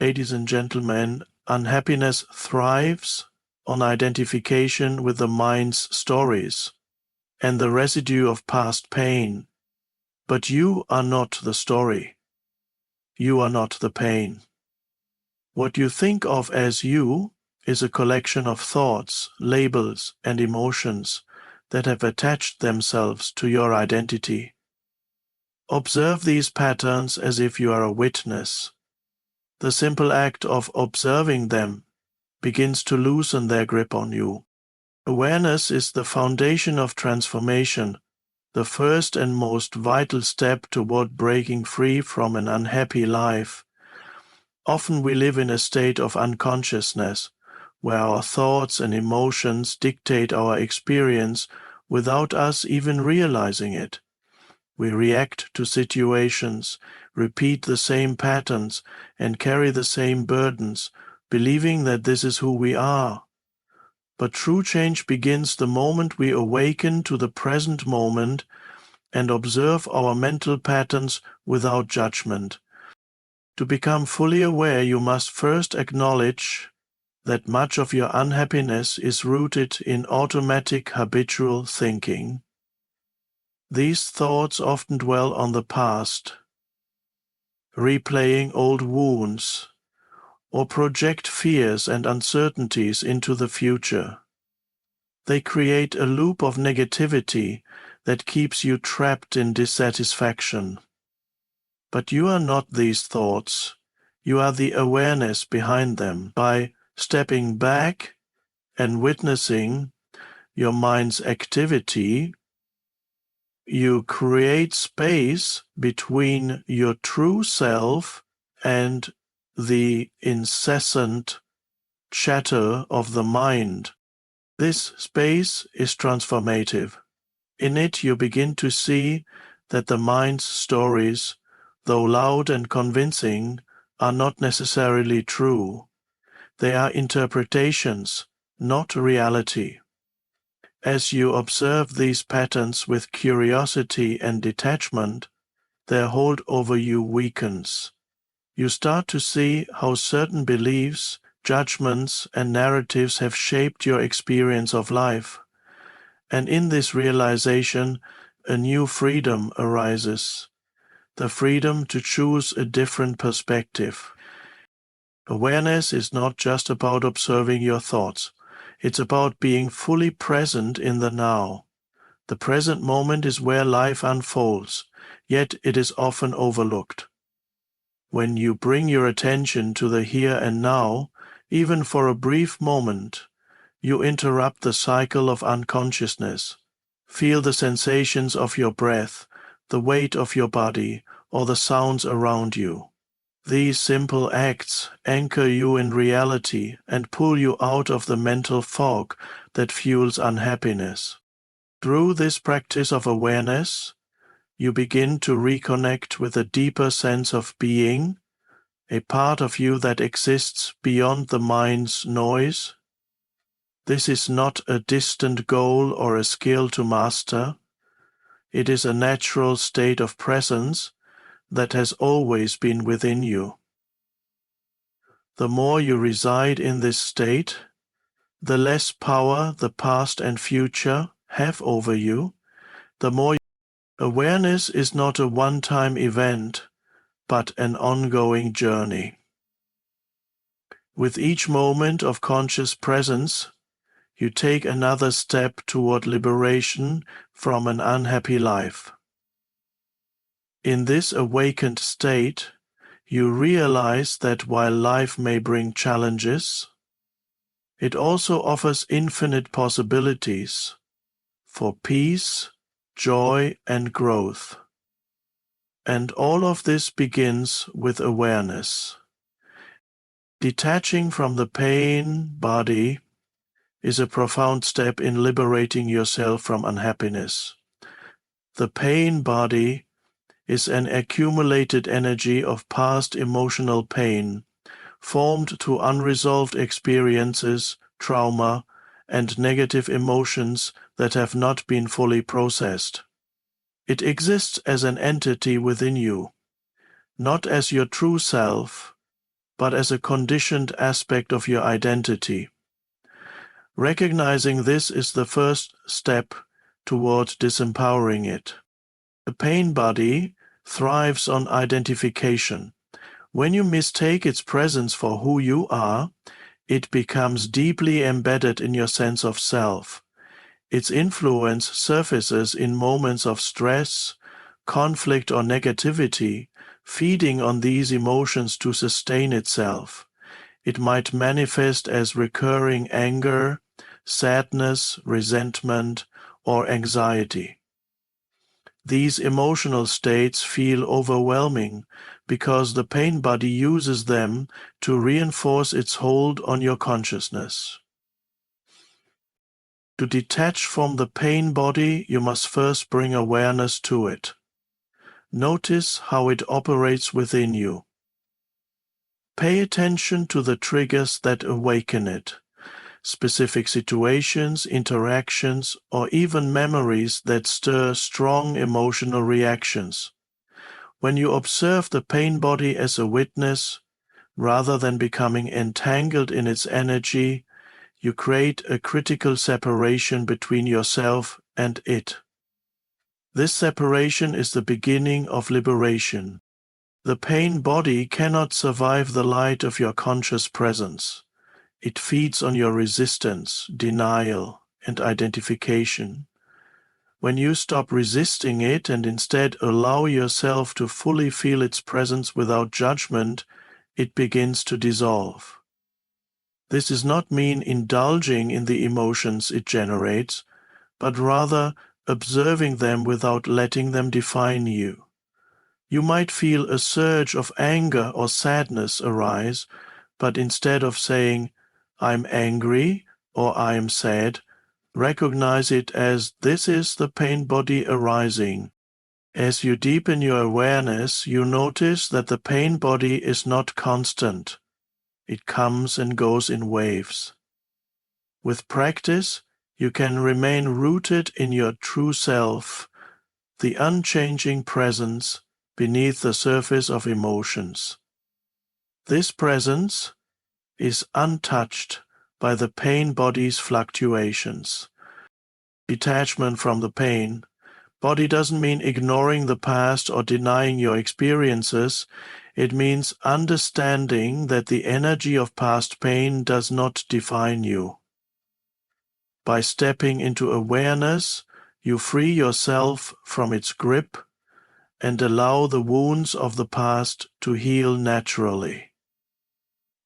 Ladies and gentlemen, unhappiness thrives on identification with the mind's stories and the residue of past pain. But you are not the story. You are not the pain. What you think of as you is a collection of thoughts, labels, and emotions that have attached themselves to your identity. Observe these patterns as if you are a witness. The simple act of observing them begins to loosen their grip on you. Awareness is the foundation of transformation, the first and most vital step toward breaking free from an unhappy life. Often we live in a state of unconsciousness, where our thoughts and emotions dictate our experience without us even realizing it. We react to situations, repeat the same patterns, and carry the same burdens, believing that this is who we are. But true change begins the moment we awaken to the present moment and observe our mental patterns without judgment. To become fully aware, you must first acknowledge that much of your unhappiness is rooted in automatic habitual thinking. These thoughts often dwell on the past, replaying old wounds, or project fears and uncertainties into the future. They create a loop of negativity that keeps you trapped in dissatisfaction. But you are not these thoughts. You are the awareness behind them. By stepping back and witnessing your mind's activity, you create space between your true self and the incessant chatter of the mind. This space is transformative. In it you begin to see that the mind's stories, though loud and convincing, are not necessarily true. They are interpretations, not reality. As you observe these patterns with curiosity and detachment, their hold over you weakens. You start to see how certain beliefs, judgments, and narratives have shaped your experience of life. And in this realization, a new freedom arises. The freedom to choose a different perspective. Awareness is not just about observing your thoughts. It's about being fully present in the now. The present moment is where life unfolds, yet it is often overlooked. When you bring your attention to the here and now, even for a brief moment, you interrupt the cycle of unconsciousness. Feel the sensations of your breath, the weight of your body, or the sounds around you. These simple acts anchor you in reality and pull you out of the mental fog that fuels unhappiness. Through this practice of awareness, you begin to reconnect with a deeper sense of being, a part of you that exists beyond the mind's noise. This is not a distant goal or a skill to master. It is a natural state of presence that has always been within you. The more you reside in this state, the less power the past and future have over you, the more awareness is not a one-time event, but an ongoing journey. With each moment of conscious presence, you take another step toward liberation from an unhappy life. In this awakened state, you realize that while life may bring challenges, it also offers infinite possibilities for peace, joy, and growth. And all of this begins with awareness. Detaching from the pain body is a profound step in liberating yourself from unhappiness. The pain body is an accumulated energy of past emotional pain, formed to unresolved experiences, trauma, and negative emotions that have not been fully processed. It exists as an entity within you, not as your true self, but as a conditioned aspect of your identity. Recognizing this is the first step toward disempowering it. The pain body thrives on identification. When you mistake its presence for who you are, it becomes deeply embedded in your sense of self. Its influence surfaces in moments of stress, conflict, or negativity, feeding on these emotions to sustain itself. It might manifest as recurring anger, sadness, resentment, or anxiety. These emotional states feel overwhelming because the pain body uses them to reinforce its hold on your consciousness. To detach from the pain body, you must first bring awareness to it. Notice how it operates within you. Pay attention to the triggers that awaken it, specific situations, interactions, or even memories that stir strong emotional reactions. When you observe the pain body as a witness, rather than becoming entangled in its energy, you create a critical separation between yourself and it. This separation is the beginning of liberation. The pain body cannot survive the light of your conscious presence. It feeds on your resistance, denial, and identification. When you stop resisting it and instead allow yourself to fully feel its presence without judgment, it begins to dissolve. This does not mean indulging in the emotions it generates, but rather observing them without letting them define you. You might feel a surge of anger or sadness arise, but instead of saying, "I'm angry" or "I'm sad," recognize it as "this is the pain body arising." As you deepen your awareness, you notice that the pain body is not constant. It comes and goes in waves. With practice, you can remain rooted in your true self, the unchanging presence beneath the surface of emotions. This presence is untouched by the pain body's fluctuations. Detachment from the pain body doesn't mean ignoring the past or denying your experiences. It means understanding that the energy of past pain does not define you. By stepping into awareness, you free yourself from its grip and allow the wounds of the past to heal naturally.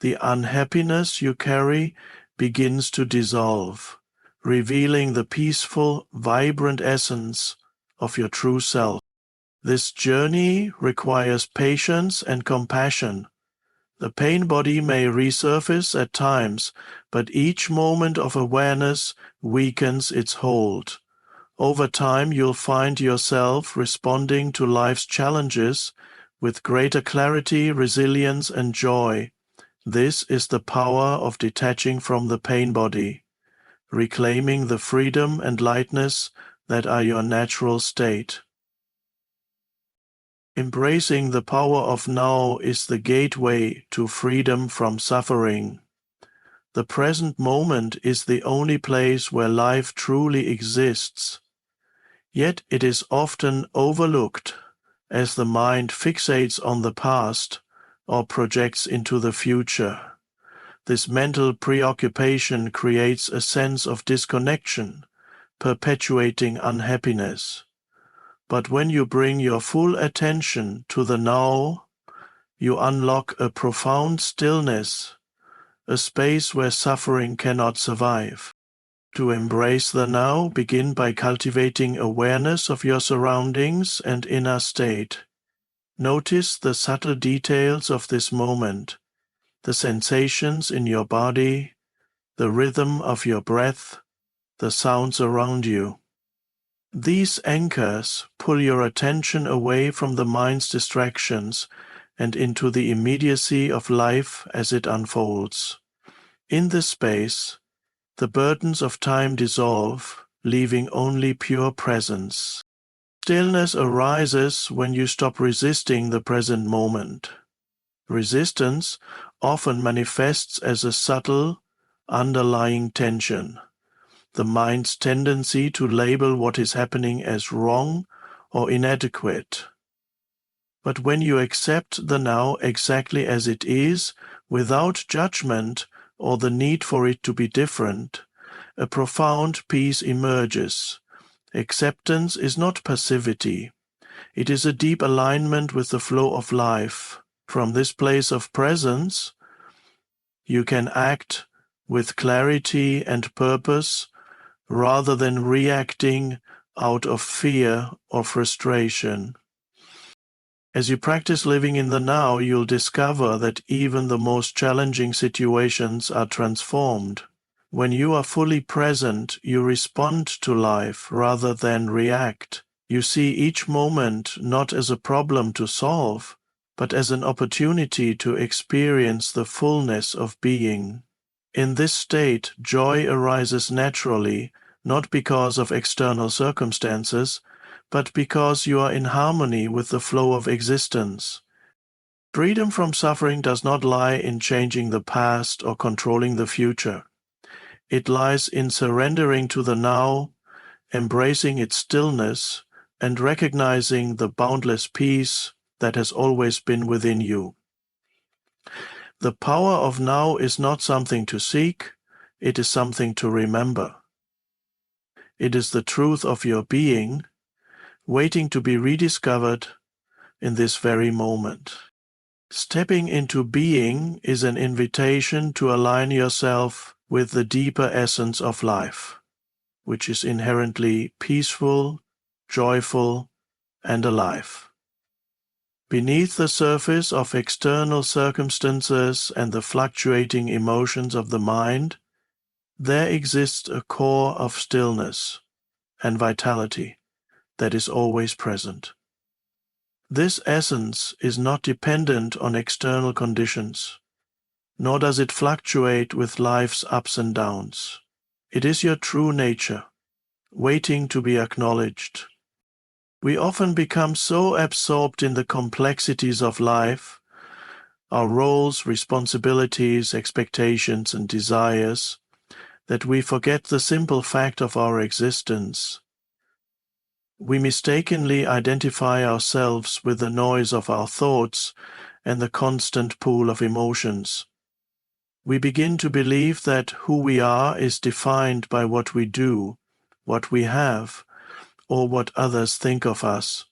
The unhappiness you carry begins to dissolve, revealing the peaceful, vibrant essence of your true self. This journey requires patience and compassion. The pain body may resurface at times, but each moment of awareness weakens its hold. Over time, you'll find yourself responding to life's challenges with greater clarity, resilience, and joy. This is the power of detaching from the pain body, reclaiming the freedom and lightness that are your natural state. Embracing the power of now is the gateway to freedom from suffering. The present moment is the only place where life truly exists. Yet it is often overlooked as the mind fixates on the past or projects into the future. This mental preoccupation creates a sense of disconnection, perpetuating unhappiness. But when you bring your full attention to the now, you unlock a profound stillness, a space where suffering cannot survive. To embrace the now, begin by cultivating awareness of your surroundings and inner state. Notice the subtle details of this moment, the sensations in your body, the rhythm of your breath, the sounds around you. These anchors pull your attention away from the mind's distractions and into the immediacy of life as it unfolds. In this space, the burdens of time dissolve, leaving only pure presence. Stillness arises when you stop resisting the present moment. Resistance often manifests as a subtle, underlying tension, the mind's tendency to label what is happening as wrong or inadequate. But when you accept the now exactly as it is, without judgment or the need for it to be different, a profound peace emerges. Acceptance is not passivity. It is a deep alignment with the flow of life. From this place of presence, you can act with clarity and purpose rather than reacting out of fear or frustration. As you practice living in the now, you'll discover that even the most challenging situations are transformed. When you are fully present, you respond to life rather than react. You see each moment not as a problem to solve, but as an opportunity to experience the fullness of being. In this state, joy arises naturally, not because of external circumstances, but because you are in harmony with the flow of existence. Freedom from suffering does not lie in changing the past or controlling the future. It lies in surrendering to the now, embracing its stillness, and recognizing the boundless peace that has always been within you. The power of now is not something to seek, it is something to remember. It is the truth of your being, waiting to be rediscovered in this very moment. Stepping into being is an invitation to align yourself with the deeper essence of life, which is inherently peaceful, joyful, and alive. Beneath the surface of external circumstances and the fluctuating emotions of the mind, there exists a core of stillness and vitality that is always present. This essence is not dependent on external conditions, nor does it fluctuate with life's ups and downs. It is your true nature, waiting to be acknowledged. We often become so absorbed in the complexities of life, our roles, responsibilities, expectations, and desires, that we forget the simple fact of our existence. We mistakenly identify ourselves with the noise of our thoughts and the constant pool of emotions. We begin to believe that who we are is defined by what we do, what we have, or what others think of us.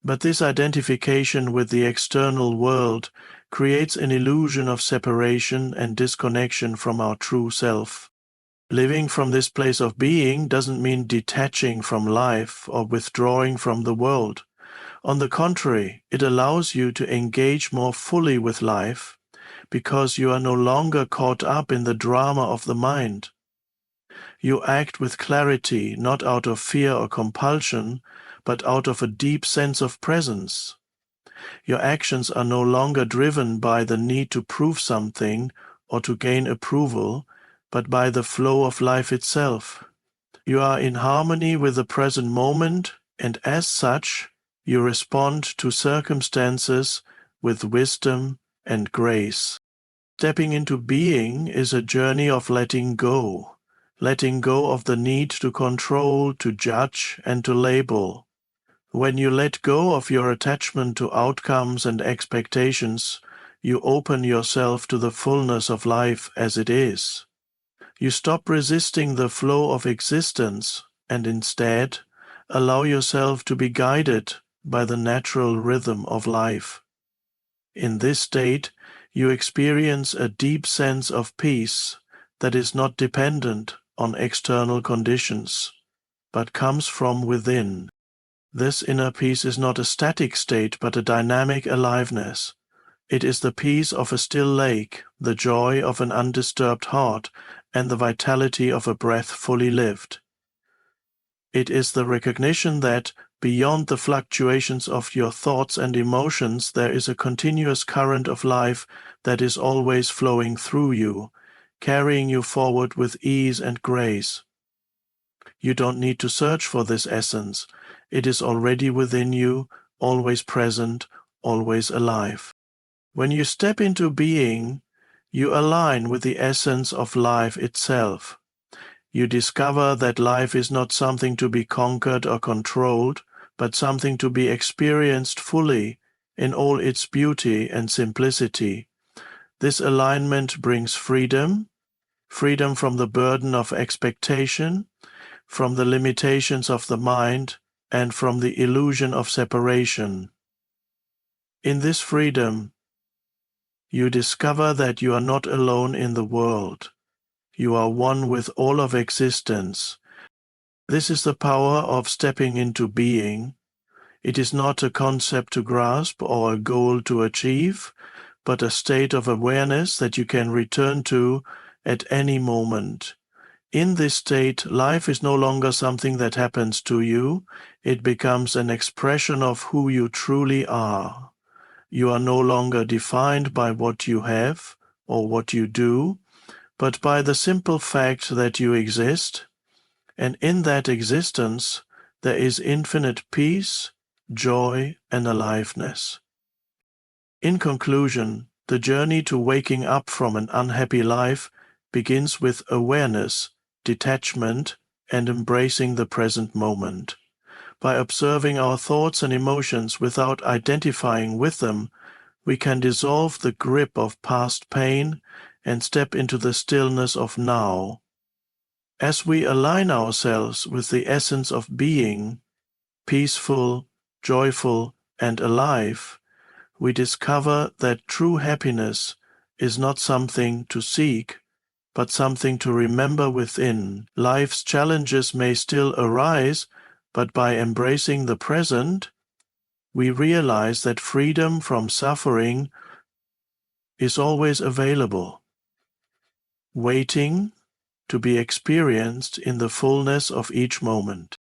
But this identification with the external world creates an illusion of separation and disconnection from our true self. Living from this place of being doesn't mean detaching from life or withdrawing from the world. On the contrary, it allows you to engage more fully with life because you are no longer caught up in the drama of the mind. You act with clarity, not out of fear or compulsion, but out of a deep sense of presence. Your actions are no longer driven by the need to prove something or to gain approval, but by the flow of life itself. You are in harmony with the present moment, and as such, you respond to circumstances with wisdom and grace. Stepping into being is a journey of letting go of the need to control, to judge, and to label. When you let go of your attachment to outcomes and expectations, you open yourself to the fullness of life as it is. You stop resisting the flow of existence and instead allow yourself to be guided by the natural rhythm of life. In this state, you experience a deep sense of peace that is not dependent on external conditions, but comes from within. This inner peace is not a static state, but a dynamic aliveness. It is the peace of a still lake, the joy of an undisturbed heart, and the vitality of a breath fully lived. It is the recognition that, beyond the fluctuations of your thoughts and emotions, there is a continuous current of life that is always flowing through you, carrying you forward with ease and grace. You don't need to search for this essence. It is already within you, always present, always alive. When you step into being, you align with the essence of life itself. You discover that life is not something to be conquered or controlled, but something to be experienced fully in all its beauty and simplicity. This alignment brings freedom from the burden of expectation, from the limitations of the mind, and from the illusion of separation. In this freedom, you discover that you are not alone in the world. You are one with all of existence. This is the power of stepping into being. It is not a concept to grasp or a goal to achieve, but a state of awareness that you can return to at any moment. In this state, life is no longer something that happens to you. It becomes an expression of who you truly are. You are no longer defined by what you have or what you do, but by the simple fact that you exist, and in that existence there is infinite peace, joy, and aliveness. In conclusion, the journey to waking up from an unhappy life begins with awareness, detachment, and embracing the present moment. By observing our thoughts and emotions without identifying with them, we can dissolve the grip of past pain and step into the stillness of now. As we align ourselves with the essence of being, peaceful, joyful, and alive, we discover that true happiness is not something to seek, but something to remember within. Life's challenges may still arise, but by embracing the present, we realize that freedom from suffering is always available, waiting to be experienced in the fullness of each moment.